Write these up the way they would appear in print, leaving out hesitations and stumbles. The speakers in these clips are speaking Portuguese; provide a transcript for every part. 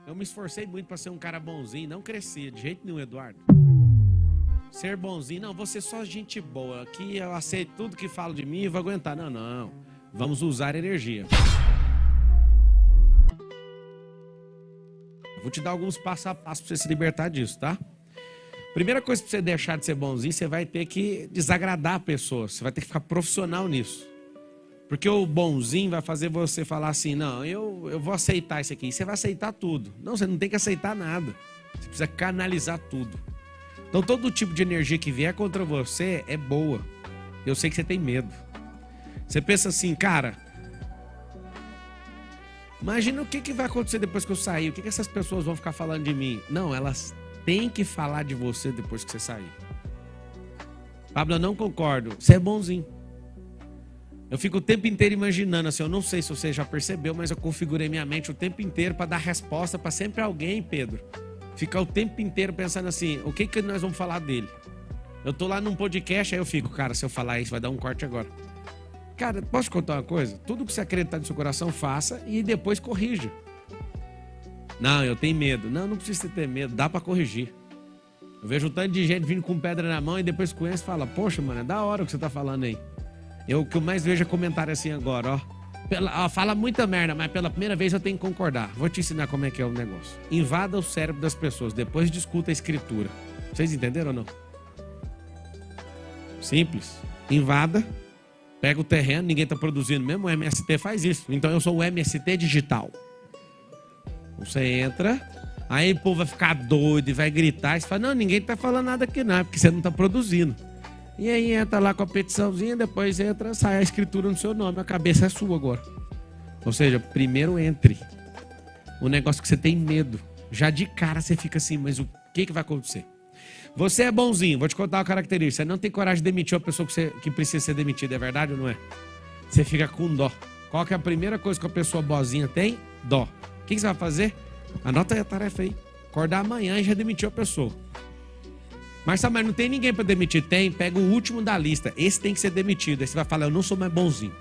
Eu me esforcei muito para ser um cara bonzinho, não crescia de jeito nenhum, Eduardo. Ser bonzinho, não, vou ser só gente boa. Aqui eu aceito tudo que falam de mim e vou aguentar. Não, não. Vamos usar energia. Vou te dar alguns passo a passo para você se libertar disso, tá? Primeira coisa para você deixar de ser bonzinho, você vai ter que desagradar a pessoa. Você vai ter que ficar profissional nisso. Porque o bonzinho vai fazer você falar assim, não, eu vou aceitar isso aqui. E você vai aceitar tudo. Não, você não tem que aceitar nada. Você precisa canalizar tudo. Então todo tipo de energia que vier contra você é boa. Eu sei que você tem medo. Você pensa assim, cara, imagina o que vai acontecer depois que eu sair. O que essas pessoas vão ficar falando de mim? Não, elas têm que falar de você depois que você sair. Pablo, eu não concordo. Você é bonzinho. Eu fico o tempo inteiro imaginando, assim, eu não sei se você já percebeu, mas eu configurei minha mente o tempo inteiro para dar resposta para sempre alguém, Pedro. Ficar o tempo inteiro pensando assim, o que nós vamos falar dele? Eu tô lá num podcast, aí eu fico, cara, se eu falar isso vai dar um corte agora. Cara, posso te contar uma coisa? Tudo que você acreditar no seu coração, faça e depois corrija. Não, eu tenho medo. Não, não precisa ter medo, dá para corrigir. Eu vejo um tanto de gente vindo com pedra na mão e depois conhece e fala, poxa, mano, é da hora o que você tá falando aí. O que eu mais vejo é comentário assim agora, ó. Fala muita merda, mas pela primeira vez eu tenho que concordar. Vou te ensinar como é que é o negócio. Invada o cérebro das pessoas, depois discuta a escritura. Vocês entenderam ou não? Simples. Invada, pega o terreno, ninguém tá produzindo mesmo, o MST faz isso. Então eu sou o MST digital. Você entra, aí o povo vai ficar doido e vai gritar, e você fala, não, ninguém tá falando nada aqui não, é porque você não tá produzindo. E aí entra lá com a petiçãozinha, depois entra, sai a escritura no seu nome, a cabeça é sua agora. Ou seja, primeiro entre. O negócio que você tem medo. Já de cara você fica assim, mas o que vai acontecer? Você é bonzinho, vou te contar uma característica. Você não tem coragem de demitir uma pessoa que precisa ser demitida, é verdade ou não é? Você fica com dó. Qual que é a primeira coisa que a pessoa boazinha tem? Dó. O que você vai fazer? Anota aí a tarefa aí. Acordar amanhã e já demitiu a pessoa. Mas não tem ninguém para demitir. Tem, pega o último da lista. Esse tem que ser demitido. Aí você vai falar, eu não sou mais bonzinho.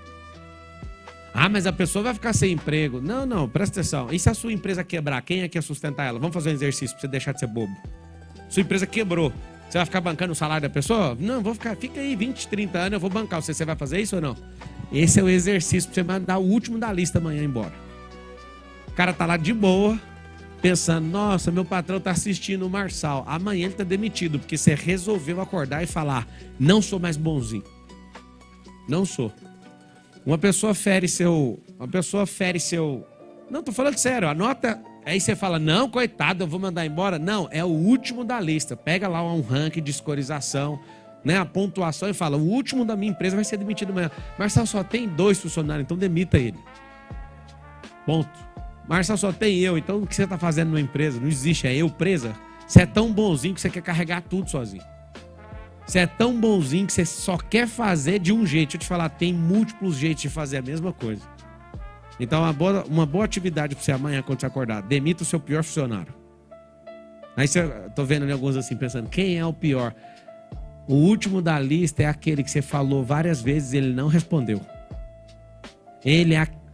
Ah, mas a pessoa vai ficar sem emprego. Não, presta atenção. E se a sua empresa quebrar, quem é que ia sustentar ela? Vamos fazer um exercício para você deixar de ser bobo. Sua empresa quebrou. Você vai ficar bancando o salário da pessoa? Não, vou ficar. Fica aí 20, 30 anos, eu vou bancar. Você vai fazer isso ou não? Esse é o exercício para você mandar o último da lista amanhã embora. O cara tá lá de boa, pensando, nossa, meu patrão tá assistindo o Marçal. Amanhã ele tá demitido, porque você resolveu acordar e falar, não sou mais bonzinho. Não sou. Uma pessoa fere seu... Não, tô falando sério, anota... Aí você fala, não, coitado, eu vou mandar embora. Não, é o último da lista. Pega lá um ranking de escorização, né, a pontuação e fala, o último da minha empresa vai ser demitido amanhã. Marçal só tem 2 funcionários, então demita ele. Ponto. Marçal só tem eu, então o que você está fazendo numa empresa? Não existe, é eu presa. Você é tão bonzinho que você quer carregar tudo sozinho. Você é tão bonzinho que você só quer fazer de um jeito. Deixa eu te falar, tem múltiplos jeitos de fazer a mesma coisa. Então uma boa atividade para você amanhã quando você acordar, demita o seu pior funcionário. Aí você, tô vendo alguns assim pensando, quem é o pior? O último da lista é aquele que você falou várias vezes e ele não respondeu.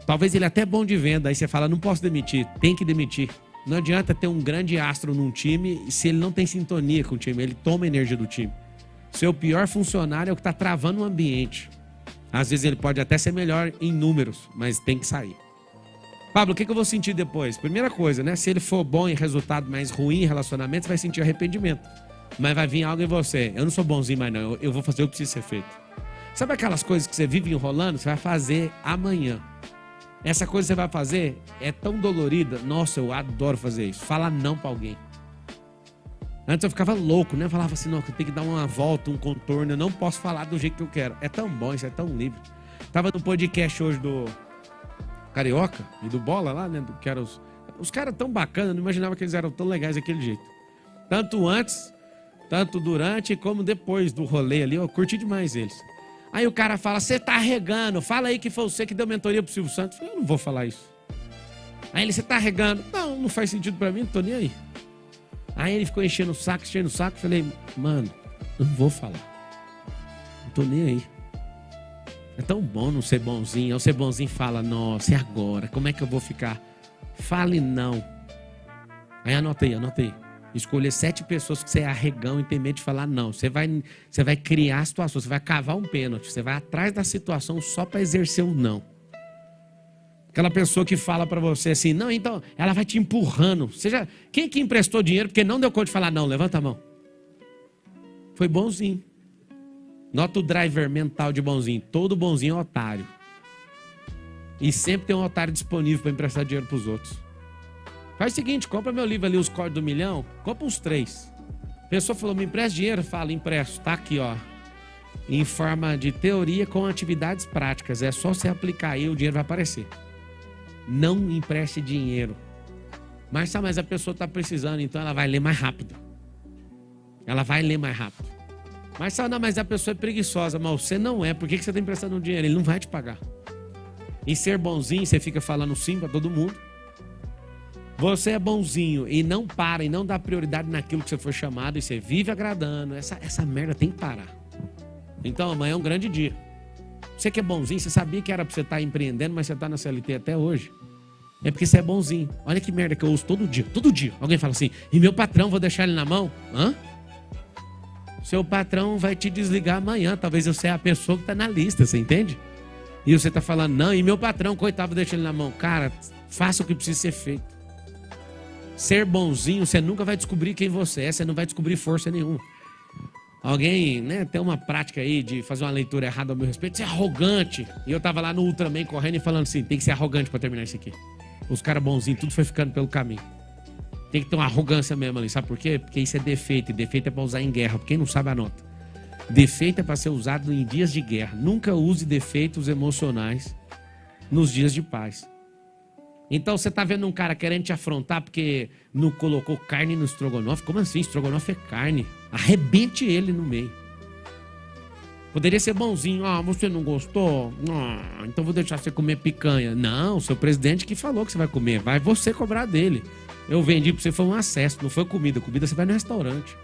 Talvez ele é até bom de venda, aí você fala, não posso demitir, tem que demitir. Não adianta ter um grande astro num time se ele não tem sintonia com o time, ele toma a energia do time. Seu pior funcionário é o que está travando o ambiente. Às vezes ele pode até ser melhor em números, mas tem que sair. Pablo, o que eu vou sentir depois? Primeira coisa, né? Se ele for bom em resultado, mas ruim em relacionamento, você vai sentir arrependimento. Mas vai vir algo em você. Eu não sou bonzinho mais não, eu vou fazer o que precisa ser feito. Sabe aquelas coisas que você vive enrolando? Você vai fazer amanhã. Essa coisa que você vai fazer é tão dolorida. Nossa, eu adoro fazer isso. Falar não pra alguém. Antes eu ficava louco, né? Eu falava assim, não, eu tenho que dar uma volta, um contorno. Eu não posso falar do jeito que eu quero. É tão bom, isso é tão livre. Tava no podcast hoje do Carioca e do Bola lá, né? Que eram os caras tão bacanas, não imaginava que eles eram tão legais daquele jeito. Tanto antes, tanto durante, como depois do rolê ali. Eu curti demais eles. Aí o cara fala, você tá regando, fala aí que foi você que deu mentoria pro Silvio Santos. Eu falei, eu não vou falar isso. Aí ele, você tá regando. Não faz sentido pra mim, não tô nem aí. Aí ele ficou enchendo o saco. Falei, mano, eu não vou falar. Não tô nem aí. É tão bom não ser bonzinho. Ao ser bonzinho fala, nossa, e agora? Como é que eu vou ficar? Fale não. Aí anota aí. Escolher 7 pessoas que você é arregão e tem medo de falar não. Você vai criar a situação, você vai cavar um pênalti, você vai atrás da situação só para exercer um não. Aquela pessoa que fala para você assim, não, então ela vai te empurrando. Quem que emprestou dinheiro porque não deu conta de falar não? Levanta a mão. Foi bonzinho. Nota o driver mental de bonzinho. Todo bonzinho é otário. E sempre tem um otário disponível para emprestar dinheiro para os outros. Faz o seguinte, compra meu livro ali, Os Códigos do Milhão, compra uns 3. A pessoa falou, me empresta dinheiro? Fala, empresto. Tá aqui, ó. Em forma de teoria com atividades práticas. É só você aplicar aí, o dinheiro vai aparecer. Não empreste dinheiro. Mas a pessoa está precisando, então ela vai ler mais rápido. Mas a pessoa é preguiçosa. Mas você não é. Por que você está emprestando dinheiro? Ele não vai te pagar. E ser bonzinho, você fica falando sim para todo mundo. Você é bonzinho e não para, e não dá prioridade naquilo que você foi chamado, e você vive agradando. Essa merda tem que parar. Então amanhã é um grande dia. Você que é bonzinho, você sabia que era para você estar empreendendo, mas você está na CLT até hoje. É porque você é bonzinho. Olha que merda que eu ouço todo dia. Alguém fala assim, e meu patrão, vou deixar ele na mão? Hã? Seu patrão vai te desligar amanhã. Talvez eu seja a pessoa que está na lista, você entende? E você está falando, não, e meu patrão, coitado, vou deixar ele na mão. Cara, faça o que precisa ser feito. Ser bonzinho, você nunca vai descobrir quem você é, você não vai descobrir força nenhuma. Alguém, né, tem uma prática aí de fazer uma leitura errada ao meu respeito, você é arrogante. E eu tava lá no Ultraman correndo e falando assim, tem que ser arrogante para terminar isso aqui. Os caras bonzinhos, tudo foi ficando pelo caminho. Tem que ter uma arrogância mesmo ali, sabe por quê? Porque isso é defeito, e defeito é para usar em guerra, quem não sabe anota. Defeito é para ser usado em dias de guerra. Nunca use defeitos emocionais nos dias de paz. Então você tá vendo um cara querendo te afrontar porque não colocou carne no estrogonofe. Como assim? Estrogonofe é carne. Arrebente ele no meio. Poderia ser bonzinho. Ah, você não gostou? Ah, então vou deixar você comer picanha. Não, seu presidente que falou que você vai comer. Vai você cobrar dele. Eu vendi pra você, foi um acesso, não foi comida. Comida você vai no restaurante.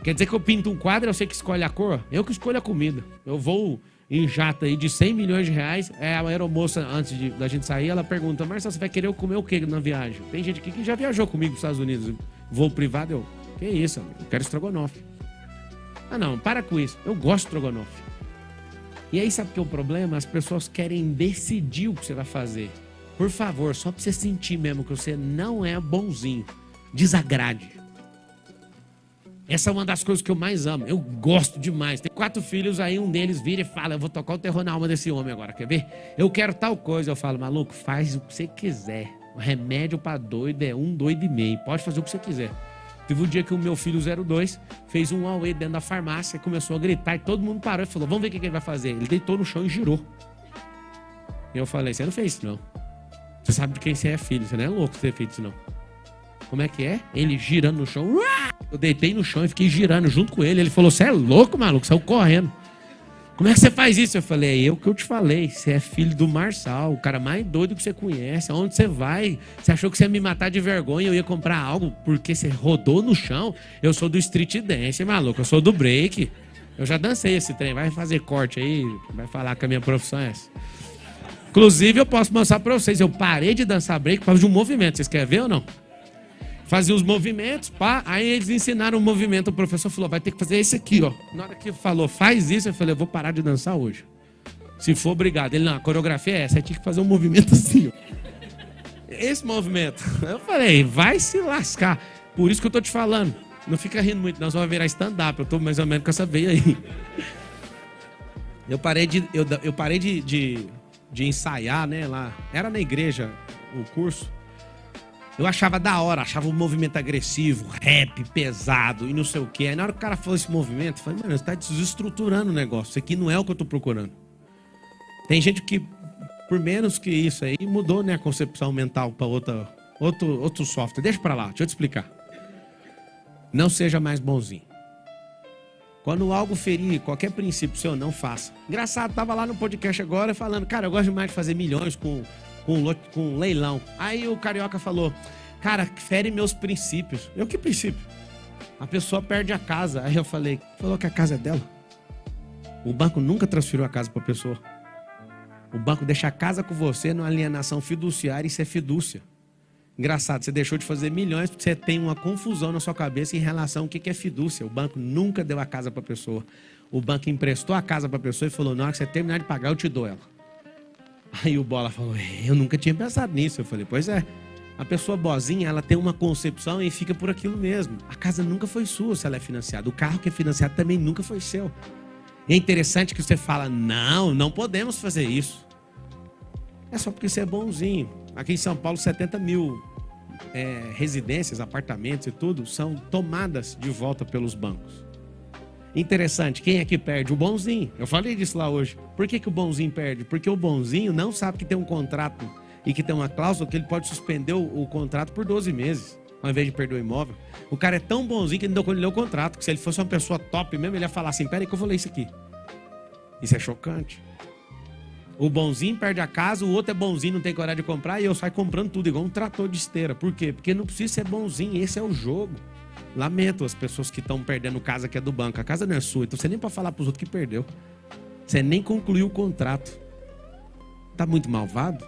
Quer dizer que eu pinto um quadro e você que escolhe a cor? Eu que escolho a comida. Eu vou em jato aí de 100 milhões de reais. A aeromoça, antes da gente sair, ela pergunta, Marcelo, você vai querer comer o que na viagem? Tem gente aqui que já viajou comigo para os Estados Unidos. Voo privado, eu, que isso, amigo? Eu quero estrogonofe. Ah não, para com isso. Eu gosto de estrogonofe. E aí sabe o que é o problema? As pessoas querem decidir o que você vai fazer. Por favor, só para você sentir mesmo que você não é bonzinho. Desagrade. Essa é uma das coisas que eu mais amo. Eu gosto demais. Tem 4 filhos, aí um deles vira e fala, eu vou tocar o terror na alma desse homem agora, quer ver? Eu quero tal coisa. Eu falo, maluco, faz o que você quiser. O remédio para doido é 1,5 doido. Pode fazer o que você quiser. Teve um dia que o meu filho 02 fez um auê dentro da farmácia, começou a gritar e todo mundo parou e falou, vamos ver o que ele vai fazer. Ele deitou no chão e girou. E eu falei, você não fez isso não. Você sabe de quem você é filho, você não é louco de ter feito isso não. Como é que é? Ele girando no chão. Eu deitei no chão e fiquei girando junto com ele. Ele falou, você é louco, maluco? Saiu correndo. Como é que você faz isso? Eu falei, é eu que eu te falei. Você é filho do Marçal, o cara mais doido que você conhece. Aonde você vai? Você achou que você ia me matar de vergonha? Eu ia comprar algo porque você rodou no chão? Eu sou do street dance, maluco. Eu sou do break. Eu já dancei esse trem. Vai fazer corte aí. Vai falar que a minha profissão é essa. Inclusive, eu posso mostrar pra vocês. Eu parei de dançar break por causa de um movimento. Vocês querem ver ou não? Fazia os movimentos, pá, aí eles ensinaram o movimento, o professor falou, vai ter que fazer esse aqui, ó. Na hora que falou, faz isso, eu falei, eu vou parar de dançar hoje. Se for, obrigado. Ele, não, a coreografia é essa, aí tinha que fazer um movimento assim, ó. Esse movimento. Eu falei, vai se lascar. Por isso que eu tô te falando. Não fica rindo muito, nós vamos virar stand-up, eu tô mais ou menos com essa veia aí. Eu parei de ensaiar, né, lá. Era na igreja o curso. Eu achava da hora, achava um movimento agressivo, rap, pesado e não sei o quê. Aí na hora que o cara falou esse movimento, eu falei, mano, você tá desestruturando o negócio. Isso aqui não é o que eu tô procurando. Tem gente que, por menos que isso aí, mudou, né, a concepção mental para outro software. Deixa pra lá, deixa eu te explicar. Não seja mais bonzinho. Quando algo ferir qualquer princípio seu, não faça. Engraçado, tava lá no podcast agora falando, cara, eu gosto demais de fazer milhões com leilão. Aí o carioca falou, cara, fere meus princípios. Eu, que princípio? A pessoa perde a casa. Aí eu falei, falou que a casa é dela. O banco nunca transferiu a casa para a pessoa. O banco deixa a casa com você numa alienação fiduciária, isso é fidúcia. Engraçado, você deixou de fazer milhões porque você tem uma confusão na sua cabeça em relação ao que é fidúcia. O banco nunca deu a casa para a pessoa. O banco emprestou a casa para a pessoa e falou, na hora que você terminar de pagar, eu te dou ela. Aí o Bola falou, eu nunca tinha pensado nisso. Eu falei, pois é. A pessoa boazinha, ela tem uma concepção e fica por aquilo mesmo. A casa nunca foi sua se ela é financiada. O carro que é financiado também nunca foi seu. E é interessante que você fala, não podemos fazer isso. É só porque você é bonzinho. Aqui em São Paulo, 70 mil residências, apartamentos e tudo são tomadas de volta pelos bancos. Interessante, quem é que perde? O bonzinho. Eu falei disso lá hoje. Por que o bonzinho perde? Porque o bonzinho não sabe que tem um contrato e que tem uma cláusula que ele pode suspender o contrato por 12 meses, ao invés de perder o imóvel. O cara é tão bonzinho que ele não deu quando ele leu o contrato, que se ele fosse uma pessoa top mesmo, ele ia falar assim, peraí que eu vou ler isso aqui. Isso é chocante. O bonzinho perde a casa, o outro é bonzinho, não tem coragem de comprar, e eu saio comprando tudo, igual um trator de esteira. Por quê? Porque não precisa ser bonzinho, esse é o jogo. Lamento as pessoas que estão perdendo casa que é do banco. A casa não é sua, então você nem pode falar para os outros que perdeu. Você nem concluiu o contrato. Tá muito malvado?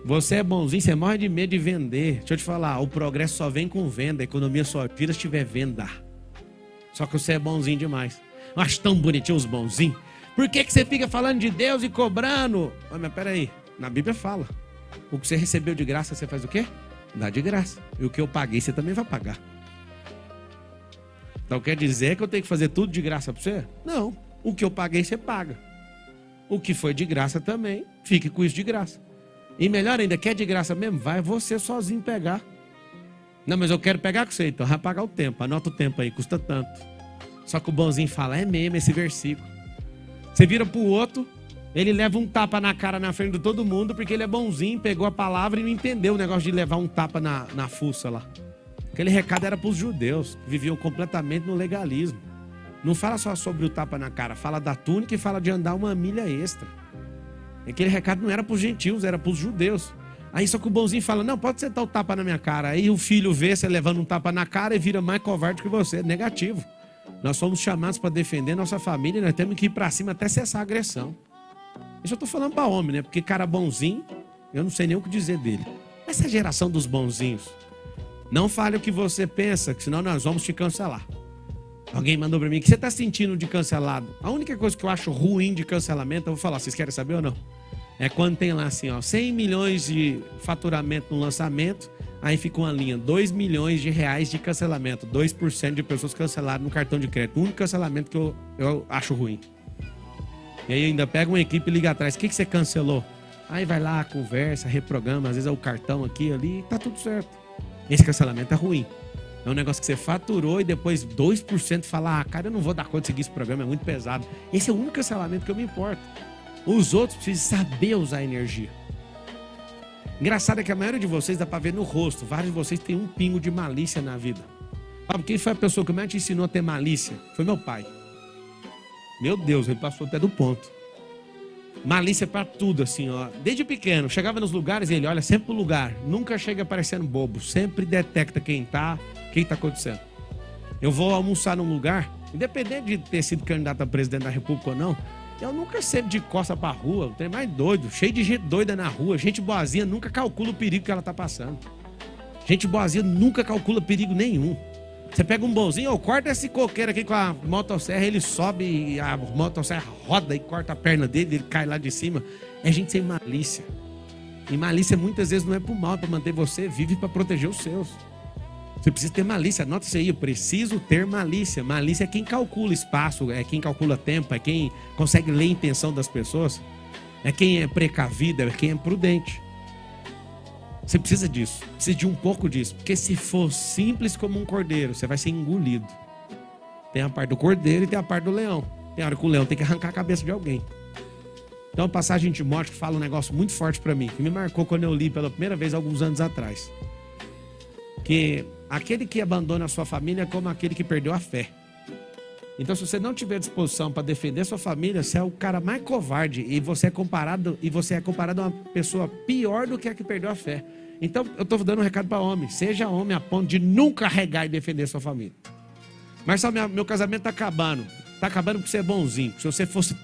Você é bonzinho, você morre de medo de vender. Deixa eu te falar, o progresso só vem com venda, a economia só vira se tiver venda. Só que você é bonzinho demais. Eu acho tão bonitinho os bonzinhos. Por que você fica falando de Deus e cobrando? Mas peraí, na Bíblia fala. O que você recebeu de graça, você faz o quê? Dá de graça. E o que eu paguei, você também vai pagar. Então quer dizer que eu tenho que fazer tudo de graça para você? Não. O que eu paguei, você paga. O que foi de graça também, fique com isso de graça. E melhor ainda, quer de graça mesmo? Vai você sozinho pegar. Não, mas eu quero pegar com você, então vai pagar o tempo. Anota o tempo aí, custa tanto. Só que o bonzinho fala, é mesmo esse versículo. Você vira pro outro, ele leva um tapa na cara na frente de todo mundo, porque ele é bonzinho, pegou a palavra e não entendeu o negócio de levar um tapa na fuça lá. Aquele recado era pros judeus, que viviam completamente no legalismo. Não fala só sobre o tapa na cara, fala da túnica e fala de andar uma milha extra. Aquele recado não era pros gentios, era pros judeus. Aí só que o bonzinho fala, não, pode sentar o tapa na minha cara. Aí o filho vê você levando um tapa na cara e vira mais covarde que você, negativo. Nós somos chamados para defender nossa família e nós temos que ir para cima até cessar a agressão. Isso eu estou falando para homem, né? Porque cara bonzinho, eu não sei nem o que dizer dele. Essa geração dos bonzinhos. Não fale o que você pensa, que senão nós vamos te cancelar. Alguém mandou para mim, o que você está sentindo de cancelado? A única coisa que eu acho ruim de cancelamento, eu vou falar, vocês querem saber ou não? É quando tem lá assim, ó, 100 milhões de faturamento no lançamento, aí fica uma linha, 2 milhões de reais de cancelamento, 2% de pessoas cancelaram no cartão de crédito. O único cancelamento que eu acho ruim. E aí ainda pega uma equipe e liga atrás, o que você cancelou? Aí vai lá, conversa, reprograma, às vezes é o cartão aqui, ali, tá tudo certo. Esse cancelamento é ruim. É um negócio que você faturou e depois 2% fala, cara, eu não vou dar conta de seguir esse programa, é muito pesado. Esse é o único cancelamento que eu me importo. Os outros precisam saber usar a energia. Engraçado é que a maioria de vocês dá pra ver no rosto. Vários de vocês têm um pingo de malícia na vida. Sabe quem foi a pessoa que mais te ensinou a ter malícia? Foi meu pai. Meu Deus, ele passou até do ponto. Malícia pra tudo, assim, ó. Desde pequeno, chegava nos lugares e ele olha sempre pro lugar. Nunca chega parecendo bobo. Sempre detecta quem tá acontecendo. Eu vou almoçar num lugar, independente de ter sido candidato a presidente da República ou não, eu nunca sento de costa pra rua, tem mais doido, cheio de gente doida na rua. Gente boazinha nunca calcula o perigo que ela tá passando. Gente boazinha nunca calcula perigo nenhum. Você pega um bonzinho, ou corta esse coqueiro aqui com a motosserra, ele sobe e a motosserra roda e corta a perna dele, ele cai lá de cima. É gente sem malícia. E malícia muitas vezes não é pro mal, é pra manter você vivo e pra proteger os seus. Você precisa ter malícia, anota isso aí, eu preciso ter malícia. Malícia é quem calcula espaço, é quem calcula tempo, é quem consegue ler a intenção das pessoas, é quem é precavido, é quem é prudente. Você precisa disso, precisa de um pouco disso, porque se for simples como um cordeiro, você vai ser engolido. Tem a parte do cordeiro e tem a parte do leão. Tem hora que o leão tem que arrancar a cabeça de alguém. Então a passagem de Timóteo que fala um negócio muito forte para mim, que me marcou quando eu li pela primeira vez alguns anos atrás. Que aquele que abandona a sua família é como aquele que perdeu a fé. Então, se você não tiver disposição para defender sua família, você é o cara mais covarde e você é comparado a uma pessoa pior do que a que perdeu a fé. Então, eu estou dando um recado para homem: seja homem a ponto de nunca regar e defender sua família. Mas só meu casamento está acabando. Está acabando porque você é bonzinho. Se você fosse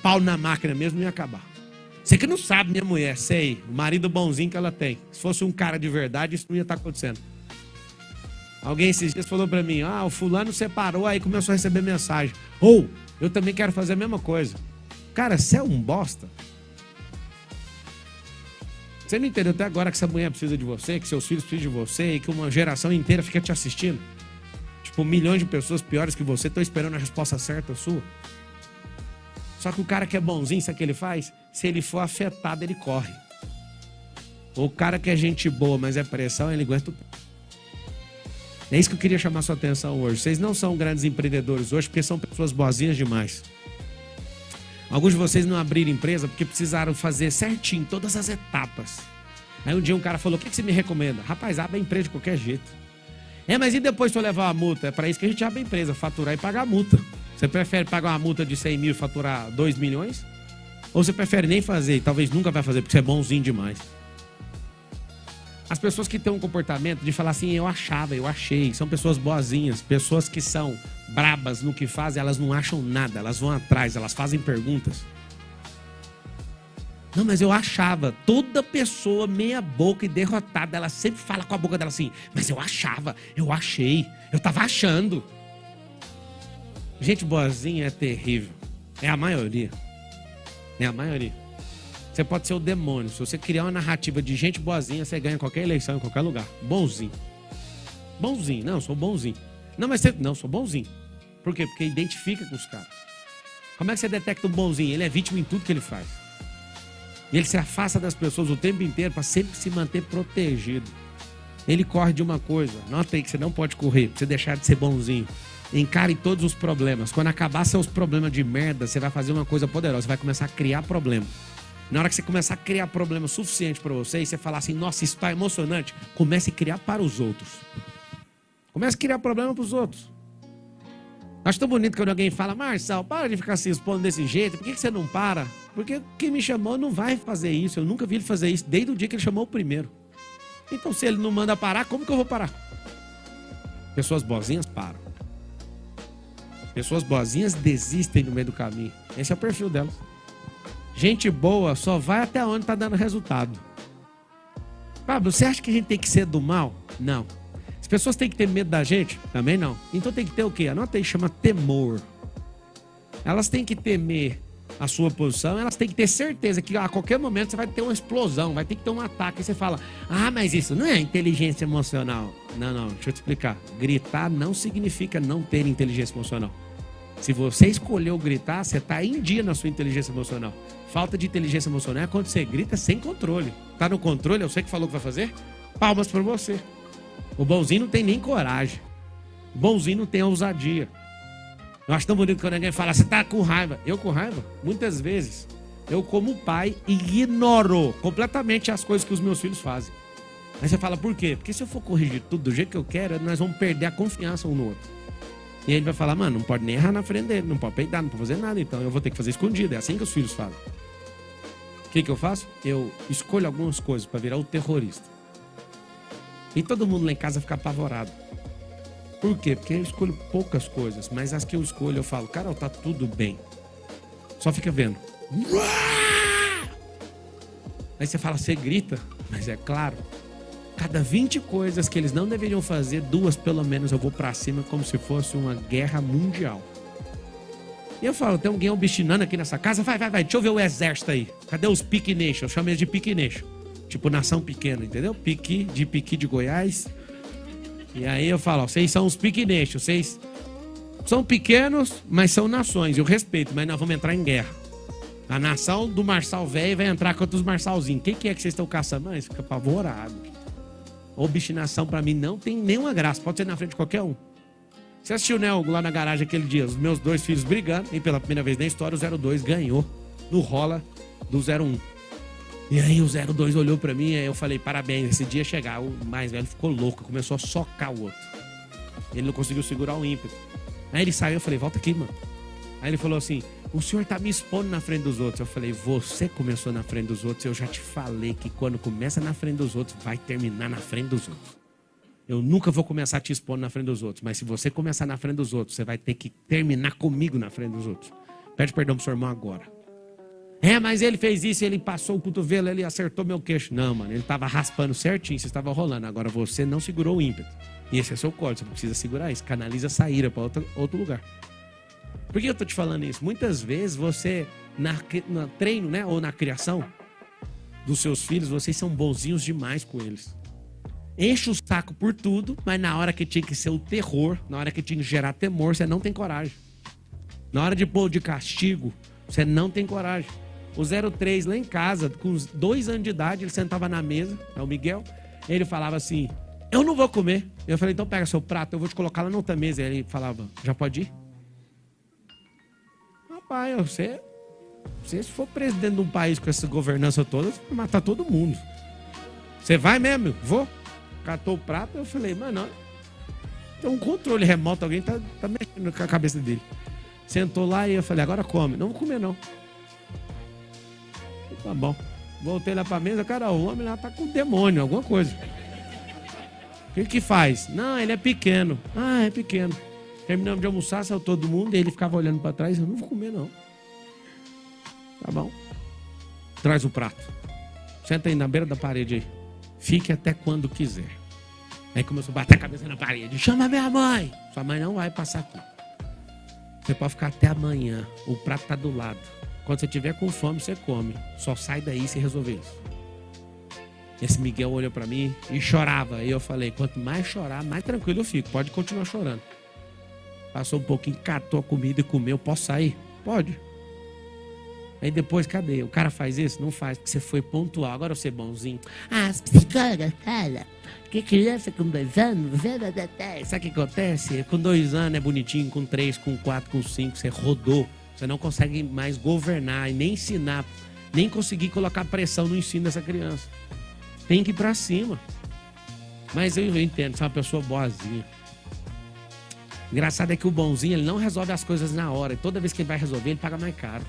pau na máquina mesmo, não ia acabar. Você que não sabe, minha mulher, sei, o marido bonzinho que ela tem. Se fosse um cara de verdade, isso não ia estar acontecendo. Alguém esses dias falou pra mim, o fulano separou, aí começou a receber mensagem. Eu também quero fazer a mesma coisa. Cara, você é um bosta. Você não entendeu até agora que essa mulher precisa de você, que seus filhos precisam de você e que uma geração inteira fica te assistindo? Tipo, milhões de pessoas piores que você estão esperando a resposta certa sua. Só que o cara que é bonzinho, sabe o que ele faz? Se ele for afetado, ele corre. O cara que é gente boa, mas é pressão, ele aguenta o... É isso que eu queria chamar sua atenção hoje. Vocês não são grandes empreendedores hoje porque são pessoas boazinhas demais. Alguns de vocês não abriram empresa porque precisaram fazer certinho todas as etapas. Aí um dia um cara falou, o que você me recomenda? Rapaz, abre a empresa de qualquer jeito. Mas e depois se eu levar a multa? É para isso que a gente abre a empresa, faturar e pagar a multa. Você prefere pagar uma multa de 100 mil e faturar 2 milhões? Ou você prefere nem fazer e talvez nunca vai fazer porque você é bonzinho demais? As pessoas que têm um comportamento de falar assim, eu achava, eu achei, são pessoas boazinhas, pessoas que são brabas no que fazem, elas não acham nada, elas vão atrás, elas fazem perguntas. Não, mas eu achava, toda pessoa meia boca e derrotada, ela sempre fala com a boca dela assim, mas eu achava, eu achei, eu tava achando. Gente boazinha é terrível, é a maioria, é a maioria. Você pode ser o demônio. Se você criar uma narrativa de gente boazinha, você ganha qualquer eleição, em qualquer lugar. Bonzinho. Bonzinho. Não, sou bonzinho. Não, mas você... Não, sou bonzinho. Por quê? Porque identifica com os caras. Como é que você detecta um bonzinho? Ele é vítima em tudo que ele faz. E ele se afasta das pessoas o tempo inteiro para sempre se manter protegido. Ele corre de uma coisa. Nota aí que você não pode correr, pra você deixar de ser bonzinho. Encare todos os problemas. Quando acabar seus problemas de merda, você vai fazer uma coisa poderosa. Você vai começar a criar problema. Na hora que você começar a criar problema suficiente para você e você falar assim, nossa, isso está emocionante, comece a criar para os outros. Comece a criar problema para os outros. Acho tão bonito quando alguém fala, Marçal, para de ficar se expondo desse jeito, por que você não para? Porque quem me chamou não vai fazer isso, eu nunca vi ele fazer isso, desde o dia que ele chamou o primeiro. Então se ele não manda parar, como que eu vou parar? Pessoas boazinhas param. Pessoas boazinhas desistem no meio do caminho. Esse é o perfil delas. Gente boa só vai até onde está dando resultado. Pablo, você acha que a gente tem que ser do mal? Não. As pessoas têm que ter medo da gente? Também não. Então tem que ter o quê? Anota aí, chama temor. Elas têm que temer a sua posição, elas têm que ter certeza que a qualquer momento você vai ter uma explosão, vai ter que ter um ataque. E você fala, mas isso não é inteligência emocional. Não, deixa eu te explicar. Gritar não significa não ter inteligência emocional. Se você escolheu gritar, você está em dia na sua inteligência emocional. Falta de inteligência emocional é quando você grita sem controle. Tá no controle, eu sei que falou que vai fazer? Palmas para você. O bonzinho não tem nem coragem. O bonzinho não tem ousadia. Eu acho tão bonito quando alguém fala, você tá com raiva. Eu com raiva? Muitas vezes. Eu, como pai, ignoro completamente as coisas que os meus filhos fazem. Aí você fala, por quê? Porque se eu for corrigir tudo do jeito que eu quero, nós vamos perder a confiança um no outro. E ele vai falar, mano, não pode nem errar na frente dele, não pode peidar, não pode fazer nada, então eu vou ter que fazer escondido. É assim que os filhos falam. O que eu faço? Eu escolho algumas coisas para virar o terrorista. E todo mundo lá em casa fica apavorado. Por quê? Porque eu escolho poucas coisas, mas as que eu escolho eu falo, Carol, tá tudo bem. Só fica vendo. Aí você fala, você grita, mas é claro. Cada 20 coisas que eles não deveriam fazer, 2 pelo menos eu vou pra cima como se fosse uma guerra mundial. E eu falo, tem alguém obstinando aqui nessa casa? Vai, deixa eu ver o exército aí. Cadê os piqueneixos? Eu chamo eles de piqueneixo. Tipo nação pequena, entendeu? Piqui de Goiás. E aí eu falo, vocês são os piqueneixos. Vocês são pequenos, mas são nações. Eu respeito, mas nós vamos entrar em guerra. A nação do Marçal velho vai entrar contra os Marçalzinhos. Quem que é que vocês estão caçando? Mas fica apavorado. Obstinação pra mim não tem nenhuma graça. Pode ser na frente de qualquer um. Você assistiu, né, lá na garagem aquele dia, os meus 2 filhos brigando, e pela primeira vez na história o 02 ganhou no rola do 01. E aí o 02 olhou pra mim e eu falei, parabéns, esse dia chegar. O mais velho ficou louco, começou a socar o outro. Ele não conseguiu segurar o ímpeto. Aí ele saiu, eu falei, volta aqui, mano. Aí ele falou assim, o senhor tá me expondo na frente dos outros. Eu falei, você começou na frente dos outros, eu já te falei que quando começa na frente dos outros, vai terminar na frente dos outros. Eu nunca vou começar te expondo na frente dos outros, mas se você começar na frente dos outros, você vai ter que terminar comigo na frente dos outros. Pede perdão pro seu irmão agora. Mas ele fez isso, ele passou o cotovelo, ele acertou meu queixo. Não, mano, ele tava raspando certinho, você estava rolando. Agora você não segurou o ímpeto. E esse é seu corte, você precisa segurar isso. Canaliza essa ira para outro lugar. Por que eu tô te falando isso? Muitas vezes você, no treino, né, ou na criação dos seus filhos, vocês são bonzinhos demais com eles. Enche o saco por tudo, mas na hora que tinha que ser o terror, na hora que tinha que gerar temor, você não tem coragem. Na hora de pôr de castigo, você não tem coragem. O 03 lá em casa, com 2 anos de idade, ele sentava na mesa, é o Miguel, ele falava assim, eu não vou comer. Eu falei, então pega seu prato, eu vou te colocar lá na outra mesa. Ele falava, já pode ir? Rapaz, você se for presidente de um país com essa governança toda, você vai matar todo mundo. Você vai mesmo? Vou. Catou o prato, eu falei, mano, tem um controle remoto, alguém tá mexendo com a cabeça dele. Sentou lá e eu falei, agora come. Não vou comer, não. Tá bom. Voltei lá pra mesa, cara, o homem lá tá com demônio, alguma coisa. O que que faz? Não, ele é pequeno. Ah, é pequeno. Terminamos de almoçar, saiu todo mundo, e ele ficava olhando pra trás, eu não vou comer, não. Tá bom. Traz o prato. Senta aí na beira da parede aí. Fique até quando quiser. Aí começou a bater a cabeça na parede. Chama minha mãe. Sua mãe não vai passar aqui. Você pode ficar até amanhã. O prato tá do lado. Quando você tiver com fome, você come. Só sai daí se resolver isso. Esse Miguel olhou pra mim e chorava. Aí eu falei, quanto mais chorar, mais tranquilo eu fico. Pode continuar chorando. Passou um pouquinho, catou a comida e comeu. Posso sair? Pode. Aí depois, cadê? O cara faz isso? Não faz, porque você foi pontual. Agora você é bonzinho. Ah, as psicólogas falam que criança com 2 anos... Sabe o que acontece? Com 2 anos é bonitinho, com 3, com 4, com 5, você rodou. Você não consegue mais governar e nem ensinar, nem conseguir colocar pressão no ensino dessa criança. Tem que ir pra cima. Mas eu entendo, você é uma pessoa boazinha. Engraçado é que o bonzinho, ele não resolve as coisas na hora. E toda vez que ele vai resolver, ele paga mais caro.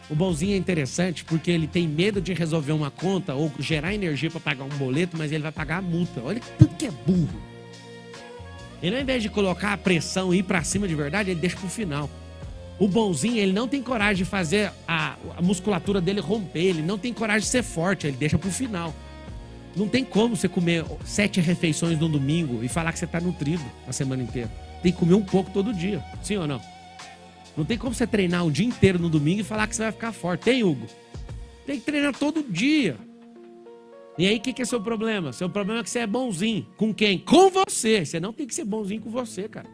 O bonzinho é interessante porque ele tem medo de resolver uma conta ou gerar energia para pagar um boleto, mas ele vai pagar a multa. Olha que tanto que é burro. Ele, ao invés de colocar a pressão e ir para cima de verdade, ele deixa pro final. O bonzinho, ele não tem coragem de fazer a musculatura dele romper, ele não tem coragem de ser forte, ele deixa pro final. Não tem como você comer 7 refeições no domingo e falar que você tá nutrido a semana inteira. Tem que comer um pouco todo dia, sim ou não? Não tem como você treinar o dia inteiro no domingo e falar que você vai ficar forte. Tem, Hugo? Tem que treinar todo dia. E aí, o que é seu problema? Seu problema é que você é bonzinho. Com quem? Com você. Você não tem que ser bonzinho com você, cara.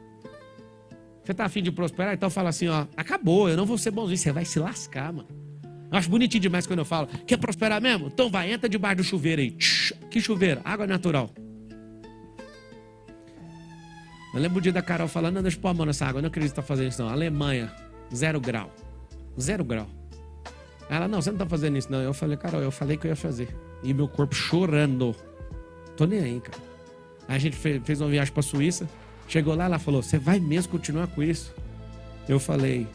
Você tá afim de prosperar? Então fala assim, ó. Acabou, eu não vou ser bonzinho. Você vai se lascar, mano. Eu acho bonitinho demais quando eu falo. Quer prosperar mesmo? Então vai, entra debaixo do chuveiro aí. Que chuveiro? Água natural. Eu lembro o dia da Carol falando, não, deixa eu pôr a mão nessa água, eu não acredito que tá fazendo isso não. Alemanha, 0 grau. 0 grau. Ela, não, você não tá fazendo isso não. Eu falei, Carol, eu falei que eu ia fazer. E meu corpo chorando. Tô nem aí, cara. Aí a gente fez uma viagem pra Suíça. Chegou lá, ela falou, você vai mesmo continuar com isso? Eu falei,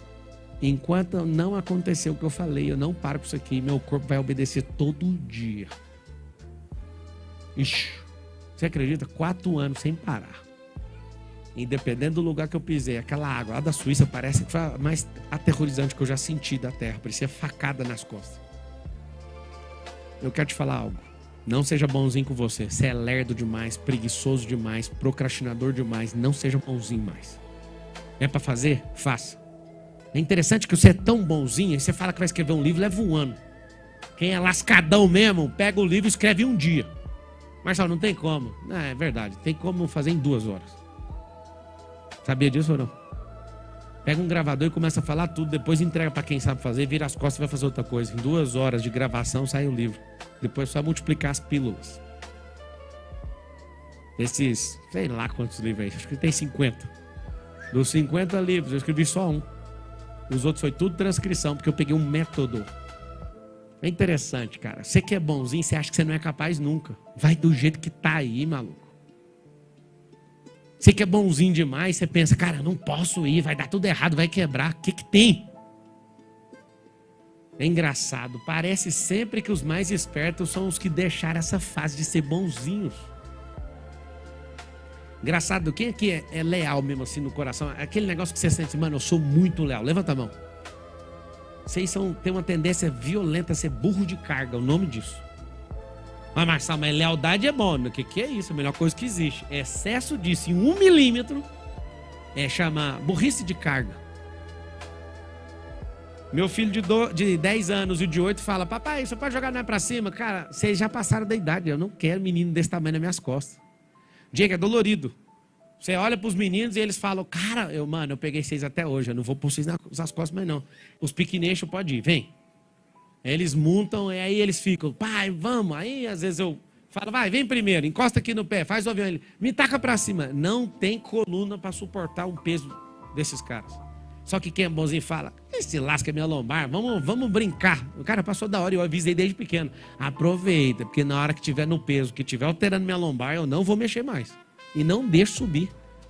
enquanto não aconteceu o que eu falei, eu não paro com isso aqui. Meu corpo vai obedecer todo dia. Ixi, você acredita? 4 anos sem parar. Independente do lugar que eu pisei, aquela água lá da Suíça parece que foi a mais aterrorizante que eu já senti da terra. Parecia facada nas costas. Eu quero te falar algo. Não seja bonzinho com você. Você é lerdo demais, preguiçoso demais, procrastinador demais. Não seja bonzinho mais. É pra fazer? Faça. É interessante que você é tão bonzinho, e você fala que vai escrever um livro, leva 1 ano. Quem é lascadão mesmo, pega o livro e escreve em 1 dia. Marcelo, não tem como. Não, é verdade, tem como fazer em 2 horas. Sabia disso ou não? Pega um gravador e começa a falar tudo, depois entrega pra quem sabe fazer, vira as costas e vai fazer outra coisa. Em 2 horas de gravação sai o livro. Depois é só multiplicar as pílulas. Esses, sei lá quantos livros aí, acho que tem 50. Dos 50 livros, eu escrevi só 1. Os outros foi tudo transcrição, porque eu peguei um método. É interessante, cara. Você que é bonzinho, você acha que você não é capaz nunca. Vai do jeito que tá aí, maluco. Você que é bonzinho demais, você pensa, cara, não posso ir, vai dar tudo errado, vai quebrar. O que que tem? É engraçado, parece sempre que os mais espertos são os que deixaram essa fase de ser bonzinhos. Engraçado, quem aqui é leal mesmo assim no coração? Aquele negócio que você sente, mano, eu sou muito leal. Levanta a mão. Vocês têm uma tendência violenta a ser burro de carga, o nome disso. Mas Marcelo, mas lealdade é bom. O que é isso? A melhor coisa que existe. Excesso disso em 1 milímetro chama burrice de carga. Meu filho de 10 anos e de 8 fala: papai, você pode jogar nós pra cima? Cara, vocês já passaram da idade. Eu não quero menino desse tamanho nas minhas costas. Diego, é dolorido. Você olha pros meninos e eles falam: cara, eu peguei vocês até hoje. Eu não vou pôr vocês nas costas mais não. Os pequeneixos podem ir, vem. Eles montam e aí eles ficam: pai, vamos. Aí às vezes eu falo: vai, vem primeiro, encosta aqui no pé, faz o avião. Ele me taca pra cima. Não tem coluna pra suportar o peso desses caras. Só que quem é bonzinho fala: esse lasca minha lombar, vamos brincar. O cara passou da hora e eu avisei desde pequeno: aproveita, porque na hora que tiver no peso, que tiver alterando minha lombar, eu não vou mexer mais. E não deixo subir.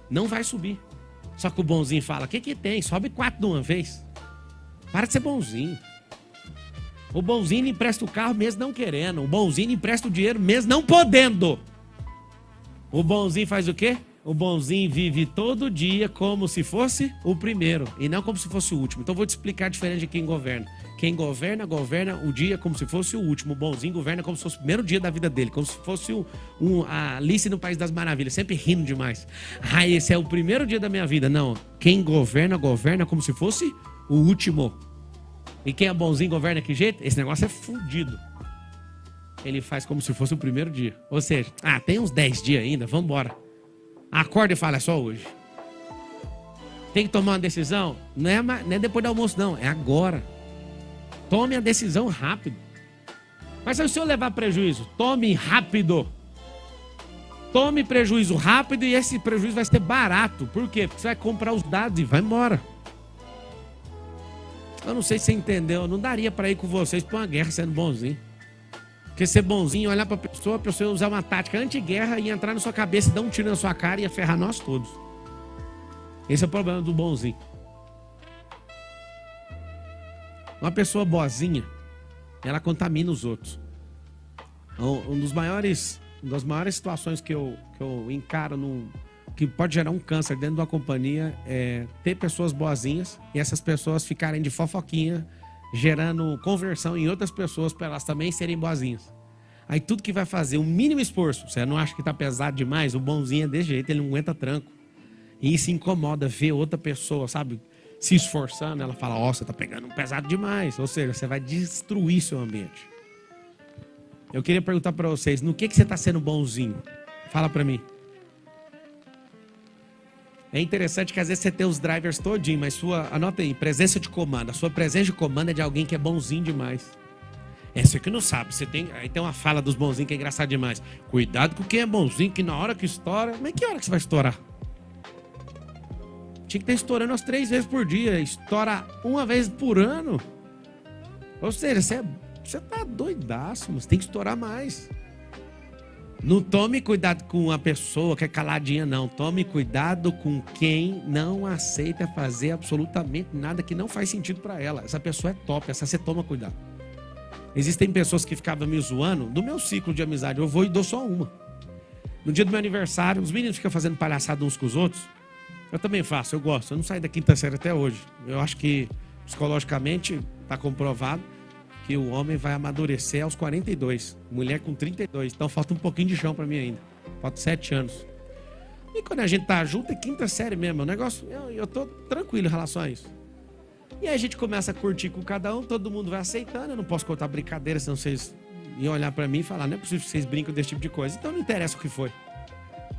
Não vai subir. Só que o bonzinho fala: o que tem? Sobe 4 de uma vez. Para de ser bonzinho. O bonzinho empresta o carro mesmo não querendo. O bonzinho empresta o dinheiro mesmo não podendo. O bonzinho faz o quê? O bonzinho vive todo dia como se fosse o primeiro e não como se fosse o último. Então eu vou te explicar a diferença de quem governa. Quem governa o dia como se fosse o último. O bonzinho governa como se fosse o primeiro dia da vida dele, como se fosse a Alice no País das Maravilhas, sempre rindo demais. Ah, esse é o primeiro dia da minha vida. Não, quem governa como se fosse o último. E quem é bonzinho governa que jeito? Esse negócio é fudido. Ele faz como se fosse o primeiro dia. Ou seja, tem uns 10 dias ainda, vamos embora. Acorda e fala: é só hoje. Tem que tomar uma decisão? Não é depois do almoço, não. É agora. Tome a decisão rápido. Mas se o senhor levar prejuízo, tome rápido. Tome prejuízo rápido e esse prejuízo vai ser barato. Por quê? Porque você vai comprar os dados e vai embora. Eu não sei se você entendeu. Não daria para ir com vocês para uma guerra sendo bonzinho. Porque ser bonzinho, olhar para a pessoa usar uma tática anti-guerra e entrar na sua cabeça e dar um tiro na sua cara e ia ferrar nós todos. Esse é o problema do bonzinho. Uma pessoa boazinha, ela contamina os outros. Uma das maiores situações que eu encaro que pode gerar um câncer dentro de uma companhia é ter pessoas boazinhas e essas pessoas ficarem de fofoquinha, gerando conversão em outras pessoas para elas também serem boazinhas. Aí tudo que vai fazer o mínimo esforço, você não acha que está pesado demais? O bonzinho é desse jeito, ele não aguenta tranco. E isso incomoda ver outra pessoa, sabe, se esforçando. Ela fala: ó, você está pegando um pesado demais. Ou seja, você vai destruir seu ambiente. Eu queria perguntar para vocês: no que você está sendo bonzinho? Fala para mim. É interessante que às vezes você tem os drivers todinho, mas anota aí, presença de comando. A sua presença de comando é de alguém que é bonzinho demais. Você que não sabe. Aí tem uma fala dos bonzinhos que é engraçado demais. Cuidado com quem é bonzinho, que na hora que estoura... Mas que hora que você vai estourar? Tinha que estar estourando umas 3 vezes por dia. Estoura uma vez por ano. Ou seja, você tá doidaço, mas tem que estourar mais. Não tome cuidado com a pessoa que é caladinha, não. Tome cuidado com quem não aceita fazer absolutamente nada que não faz sentido para ela. Essa pessoa é top, essa você toma cuidado. Existem pessoas que ficavam me zoando. Do meu ciclo de amizade, eu vou e dou só uma. No dia do meu aniversário, os meninos ficam fazendo palhaçada uns com os outros. Eu também faço, eu gosto. Eu não saí da 5ª série até hoje. Eu acho que psicologicamente está comprovado que o homem vai amadurecer aos 42, mulher com 32. Então falta um pouquinho de chão para mim ainda. Falta 7 anos. E quando a gente tá junto, é 5ª série mesmo. O negócio, eu tô tranquilo em relação a isso. E aí a gente começa a curtir com cada um, todo mundo vai aceitando. Eu não posso contar brincadeira, senão vocês iam olhar para mim e falar: não é possível que vocês brincam desse tipo de coisa. Então não interessa o que foi.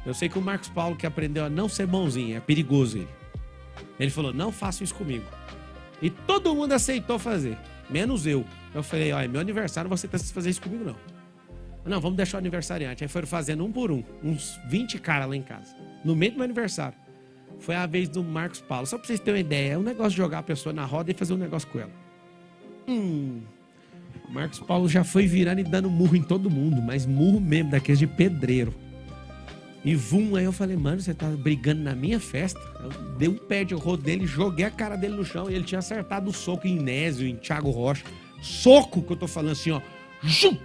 Eu sei que o Marcos Paulo, que aprendeu a não ser bonzinho, é perigoso ele. Ele falou: não faça isso comigo. E todo mundo aceitou fazer, menos eu. Eu falei: olha, meu aniversário, você tá fazer isso comigo, não. Não, vamos deixar o aniversariante. Aí foram fazendo um por um, uns 20 caras lá em casa, no meio do meu aniversário. Foi a vez do Marcos Paulo. Só pra vocês terem uma ideia, é um negócio de jogar a pessoa na roda e fazer um negócio com ela. O Marcos Paulo já foi virando e dando murro em todo mundo, mas murro mesmo, daqueles de pedreiro. E aí eu falei: mano, você tá brigando na minha festa? Eu dei um pé de rodo dele, joguei a cara dele no chão e ele tinha acertado o soco em Nésio, em Thiago Rocha. Soco que eu tô falando assim, ó. Jum!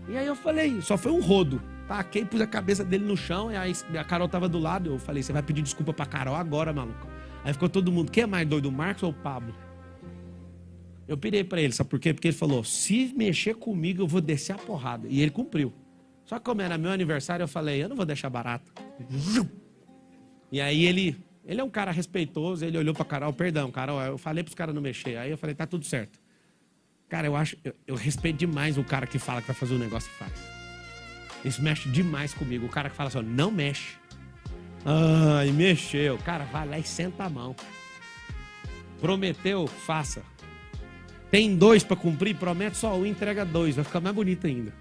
E aí eu falei, só foi um rodo. Taquei, pus a cabeça dele no chão e aí a Carol tava do lado. Eu falei: você vai pedir desculpa pra Carol agora, maluco. Aí ficou todo mundo: quem é mais doido, o Marcos ou o Pablo? Eu pirei pra ele, sabe por quê? Porque ele falou, se mexer comigo, eu vou descer a porrada. E ele cumpriu. Só que como era meu aniversário, eu falei, eu não vou deixar barato. E aí ele é um cara respeitoso, ele olhou pra Carol, perdão, Carol, eu falei pros caras não mexer. Aí eu falei, tá tudo certo. Cara, eu respeito demais o cara que fala que vai fazer um negócio e faz. Isso mexe demais comigo. O cara que fala assim, não mexe. Ai, mexeu. Cara, vai lá e senta a mão. Prometeu, faça. Tem 2 pra cumprir, promete só um, entrega 2. Vai ficar mais bonito ainda.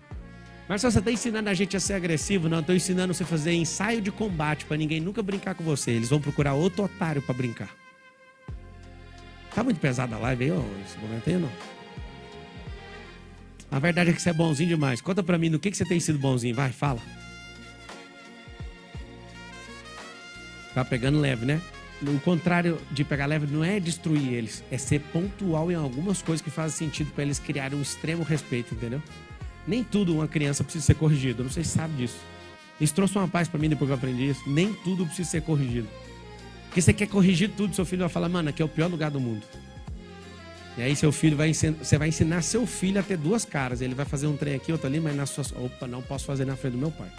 Mas se você tá ensinando a gente a ser agressivo, não, eu tô ensinando você a fazer ensaio de combate pra ninguém nunca brincar com você. Eles vão procurar outro otário pra brincar. Tá muito pesada a live aí, ó, esse momento aí, não? A verdade é que você é bonzinho demais. Conta pra mim no que você tem sido bonzinho. Vai, fala. Tá pegando leve, né? O contrário de pegar leve não é destruir eles. É ser pontual em algumas coisas que fazem sentido pra eles criarem um extremo respeito, entendeu? Nem tudo uma criança precisa ser corrigido. Eu não sei se sabe disso. Isso trouxe uma paz pra mim depois que eu aprendi isso. Nem tudo precisa ser corrigido. Porque você quer corrigir tudo, seu filho vai falar, mano, aqui é o pior lugar do mundo. E aí seu filho você vai ensinar seu filho a ter 2 caras. Ele vai fazer um trem aqui, outro ali, mas na sua... Opa, não posso fazer na frente do meu pai.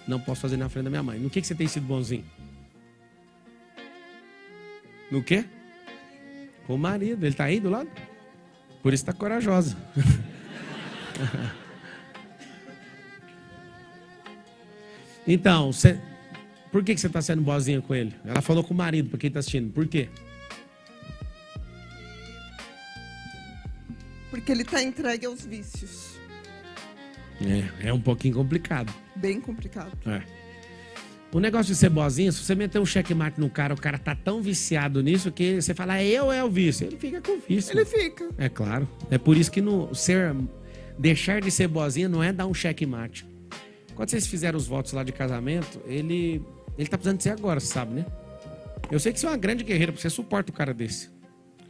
Não posso fazer na frente da minha mãe. No que você tem sido bonzinho? No quê? Com o marido. Ele tá aí do lado? Por isso tá corajosa. Então, por que você tá sendo boazinha com ele? Ela falou com o marido, pra quem tá assistindo. Por quê? Porque ele tá entregue aos vícios. É um pouquinho complicado. Bem complicado. É. O negócio de ser boazinha, se você meter um checkmate no cara, o cara tá tão viciado nisso que você fala, é o vício. Ele fica com o vício. Ele fica. É claro. É por isso que deixar de ser boazinha não é dar um checkmate. Quando vocês fizeram os votos lá de casamento, ele tá precisando de ser agora, você sabe, né? Eu sei que você é uma grande guerreira, porque você suporta o cara desse.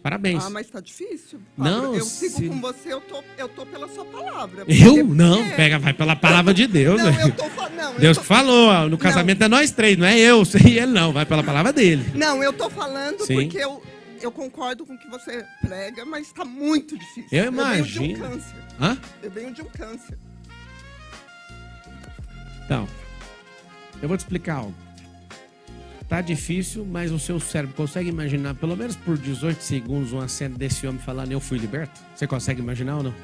Parabéns. Ah, mas tá difícil. Não, eu sigo com você, eu tô pela sua palavra. Eu? Não, vai pela palavra de Deus. Não, né? eu tô falando. Deus que falou, ó, no casamento é nós 3, não é eu, você e ele não, vai pela palavra dele. Não, eu tô falando Sim. porque eu concordo com o que você prega, mas tá muito difícil. Eu imagino. Eu venho de um câncer. Hã? Eu venho de um câncer. Então, eu vou te explicar algo. Tá difícil, mas o seu cérebro consegue imaginar, pelo menos por 18 segundos, uma cena desse homem falando, eu fui liberto? Você consegue imaginar ou não?